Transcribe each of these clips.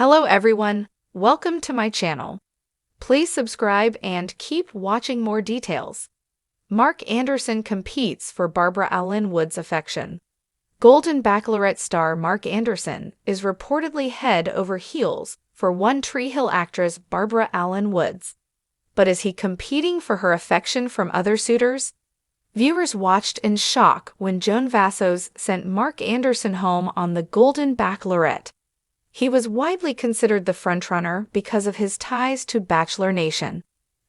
Hello everyone, welcome to my channel. Please subscribe and keep watching more details. Mark Anderson competes for Barbara Alyn Wood's affection. Golden Bachelorette star Mark Anderson is reportedly head over heels for One Tree Hill actress Barbara Alyn Woods. But is he competing for her affection from other suitors? Viewers watched in shock when Joan Vassos sent Mark Anderson home on the Golden Bachelorette. He was widely considered the frontrunner because of his ties to Bachelor Nation.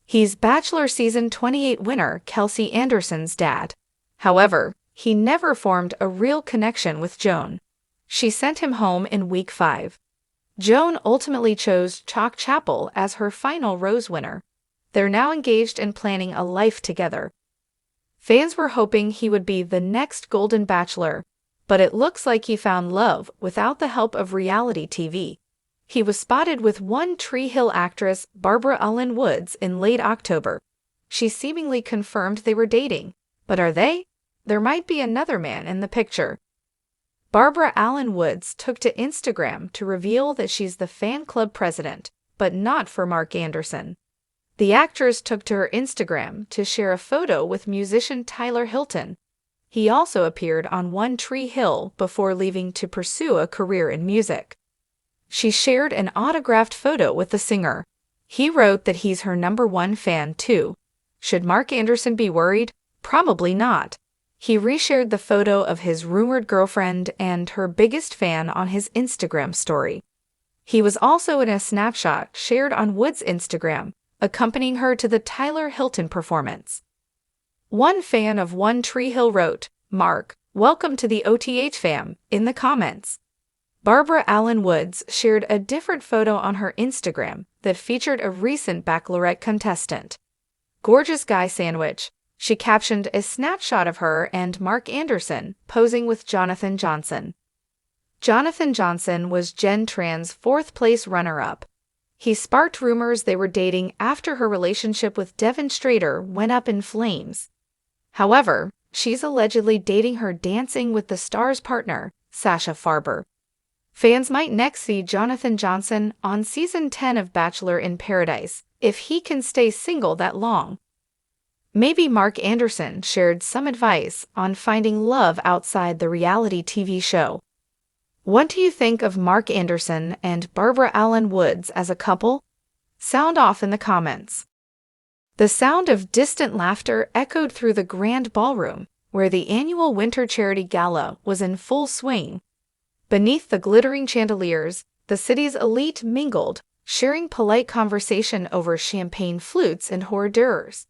He's Bachelor Season 28 winner Kelsey Anderson's dad. However, he never formed a real connection with Joan. She sent him home in week 5. Joan ultimately chose Chalk Chapel as her final rose winner. They're now engaged in planning a life together. Fans were hoping he would be the next Golden Bachelor, but it looks like he found love without the help of reality TV. He was spotted with One Tree Hill actress Barbara Alyn Woods in late October. She seemingly confirmed they were dating. But are they? There might be another man in the picture. Barbara Alyn Woods took to Instagram to reveal that she's the fan club president, but not for Mark Anderson. The actress took to her Instagram to share a photo with musician Tyler Hilton. He also appeared on One Tree Hill before leaving to pursue a career in music. She shared an autographed photo with the singer. He wrote that he's her #1 fan too. Should Mark Anderson be worried? Probably not. He reshared the photo of his rumored girlfriend and her biggest fan on his Instagram story. He was also in a snapshot shared on Wood's Instagram, accompanying her to the Tyler Hilton performance. One fan of One Tree Hill wrote, "Mark, welcome to the OTH fam," in the comments. Barbara Alyn Woods shared a different photo on her Instagram that featured a recent Bachelorette contestant. "Gorgeous guy sandwich." She captioned a snapshot of her and Mark Anderson posing with Jonathan Johnson. Jonathan Johnson was Jen Tran's 4th-place runner-up. He sparked rumors they were dating after her relationship with Devin Strader went up in flames. However, she's allegedly dating her Dancing with the Stars partner, Sasha Farber. Fans might next see Jonathan Johnson on Season 10 of Bachelor in Paradise, if he can stay single that long. Maybe Mark Anderson shared some advice on finding love outside the reality TV show. What do you think of Mark Anderson and Barbara Alyn Woods as a couple? Sound off in the comments. The sound of distant laughter echoed through the grand ballroom, where the annual winter charity gala was in full swing. Beneath the glittering chandeliers, the city's elite mingled, sharing polite conversation over champagne flutes and hors d'oeuvres.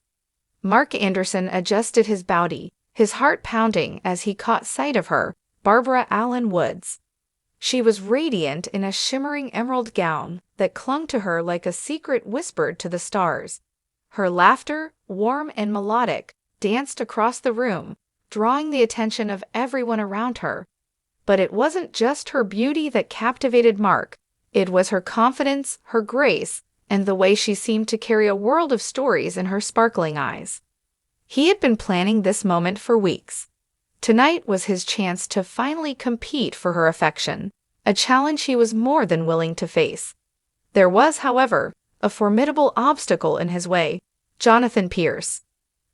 Mark Anderson adjusted his body, his heart pounding as he caught sight of her, Barbara Alyn Woods. She was radiant in a shimmering emerald gown that clung to her like a secret whispered to the stars. Her laughter, warm and melodic, danced across the room, drawing the attention of everyone around her. But it wasn't just her beauty that captivated Mark. It was her confidence, her grace, and the way she seemed to carry a world of stories in her sparkling eyes. He had been planning this moment for weeks. Tonight was his chance to finally compete for her affection, a challenge he was more than willing to face. There was, however, a formidable obstacle in his way: Jonathan Pierce.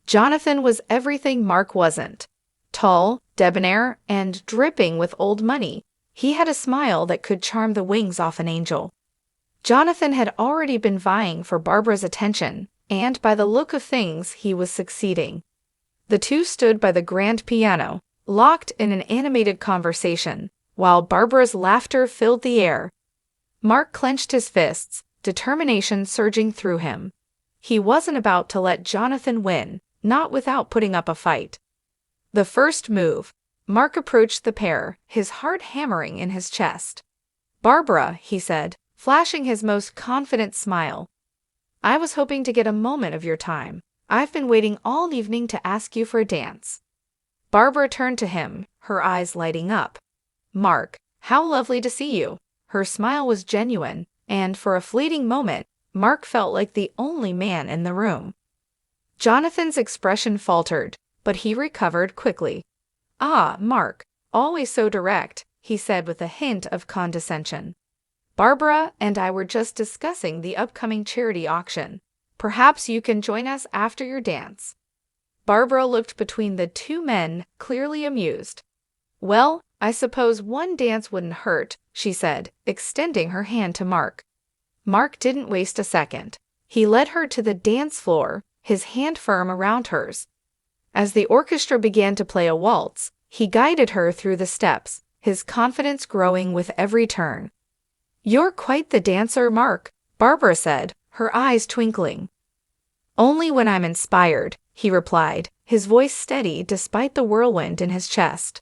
Jonathan was everything Mark wasn't. Tall, debonair, and dripping with old money, he had a smile that could charm the wings off an angel. Jonathan had already been vying for Barbara's attention, and by the look of things, he was succeeding. The two stood by the grand piano, locked in an animated conversation, while Barbara's laughter filled the air. Mark clenched his fists, determination surging through him. He wasn't about to let Jonathan win, not without putting up a fight. The first move, Mark approached the pair, his heart hammering in his chest. "Barbara," he said, flashing his most confident smile. "I was hoping to get a moment of your time. I've been waiting all evening to ask you for a dance." Barbara turned to him, her eyes lighting up. "Mark, how lovely to see you." Her smile was genuine, and for a fleeting moment, Mark felt like the only man in the room. Jonathan's expression faltered, but he recovered quickly. "Ah, Mark, always so direct," he said with a hint of condescension. Barbara and I were just discussing the upcoming charity auction. Perhaps you can join us after your dance." Barbara looked between the two men, clearly amused. "Well, I suppose one dance wouldn't hurt," she said, extending her hand to Mark. Mark didn't waste a second. He led her to the dance floor, his hand firm around hers. As the orchestra began to play a waltz, he guided her through the steps, his confidence growing with every turn. "You're quite the dancer, Mark," Barbara said, her eyes twinkling. "Only when I'm inspired," he replied, his voice steady despite the whirlwind in his chest.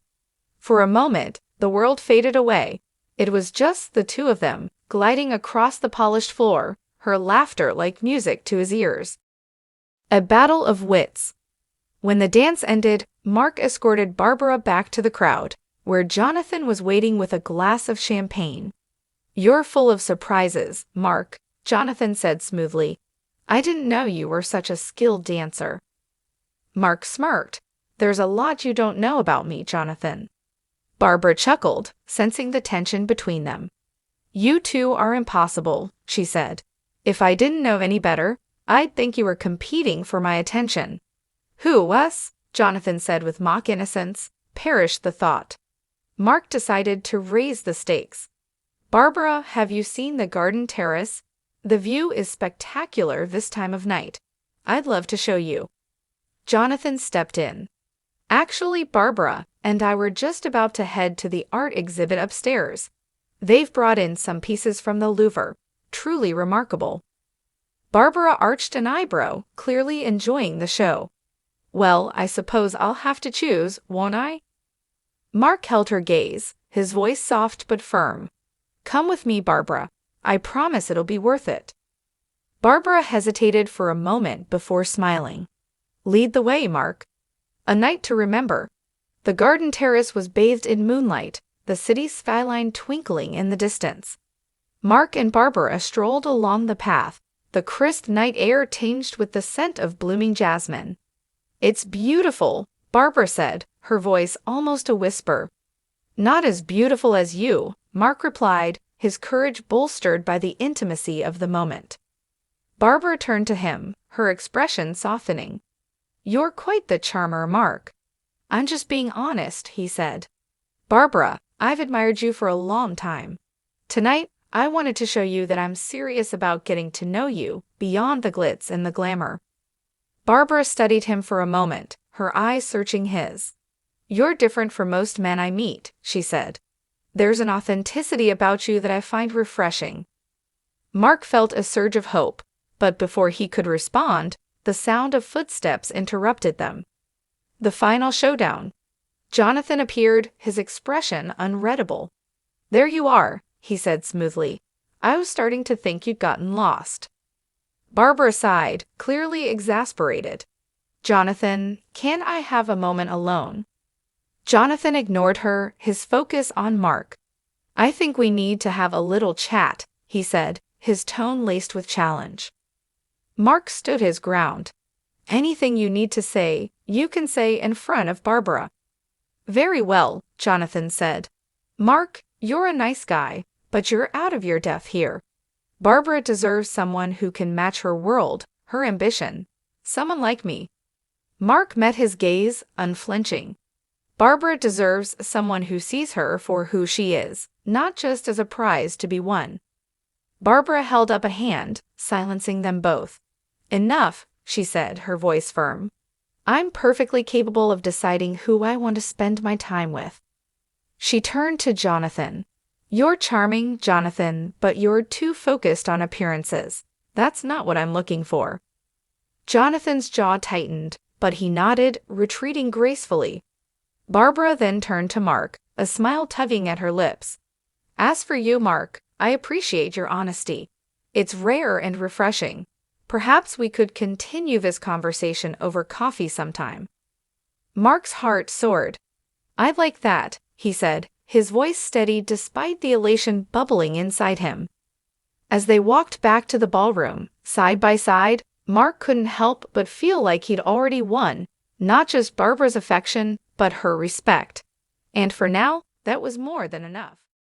For a moment, the world faded away. It was just the two of them, gliding across the polished floor, her laughter like music to his ears. A battle of wits. When the dance ended, Mark escorted Barbara back to the crowd, where Jonathan was waiting with a glass of champagne. "You're full of surprises, Mark," Jonathan said smoothly. "I didn't know you were such a skilled dancer." Mark smirked. "There's a lot you don't know about me, Jonathan." Barbara chuckled, sensing the tension between them. "You two are impossible," she said. "If I didn't know any better, I'd think you were competing for my attention." "Who, us?" Jonathan said with mock innocence. Perish the thought. Mark decided to raise the stakes. "Barbara, have you seen the garden terrace? The view is spectacular this time of night. I'd love to show you." Jonathan stepped in. "Actually, Barbara and I were just about to head to the art exhibit upstairs. They've brought in some pieces from the Louvre. Truly remarkable." Barbara arched an eyebrow, clearly enjoying the show. "Well, I suppose I'll have to choose, won't I?" Mark held her gaze, his voice soft but firm. "Come with me, Barbara. I promise it'll be worth it." Barbara hesitated for a moment before smiling. "Lead the way, Mark." A night to remember. The garden terrace was bathed in moonlight, the city skyline twinkling in the distance. Mark and Barbara strolled along the path, the crisp night air tinged with the scent of blooming jasmine. "It's beautiful," Barbara said, her voice almost a whisper. "Not as beautiful as you," Mark replied, his courage bolstered by the intimacy of the moment. Barbara turned to him, her expression softening. "You're quite the charmer, Mark." "I'm just being honest," he said. "Barbara, I've admired you for a long time. Tonight, I wanted to show you that I'm serious about getting to know you beyond the glitz and the glamour." Barbara studied him for a moment, her eyes searching his. "You're different from most men I meet," she said. "There's an authenticity about you that I find refreshing." Mark felt a surge of hope, but before he could respond, the sound of footsteps interrupted them. The final showdown. Jonathan appeared, his expression unreadable. "There you are," he said smoothly. "I was starting to think you'd gotten lost." Barbara sighed, clearly exasperated. "Jonathan, can I have a moment alone?" Jonathan ignored her, his focus on Mark. "I think we need to have a little chat," he said, his tone laced with challenge. Mark stood his ground. "Anything you need to say, you can say in front of Barbara." "Very well," Jonathan said. "Mark, you're a nice guy, but you're out of your depth here. Barbara deserves someone who can match her world, her ambition. Someone like me." Mark met his gaze, unflinching. "Barbara deserves someone who sees her for who she is, not just as a prize to be won." Barbara held up a hand, silencing them both. "Enough," she said, her voice firm. "I'm perfectly capable of deciding who I want to spend my time with." She turned to Jonathan. "You're charming, Jonathan, but you're too focused on appearances. That's not what I'm looking for." Jonathan's jaw tightened, but he nodded, retreating gracefully. Barbara then turned to Mark, a smile tugging at her lips. "As for you, Mark, I appreciate your honesty. It's rare and refreshing. Perhaps we could continue this conversation over coffee sometime." Mark's heart soared. "I'd like that," he said, his voice steady despite the elation bubbling inside him. As they walked back to the ballroom, side by side, Mark couldn't help but feel like he'd already won, not just Barbara's affection, but her respect. And for now, that was more than enough.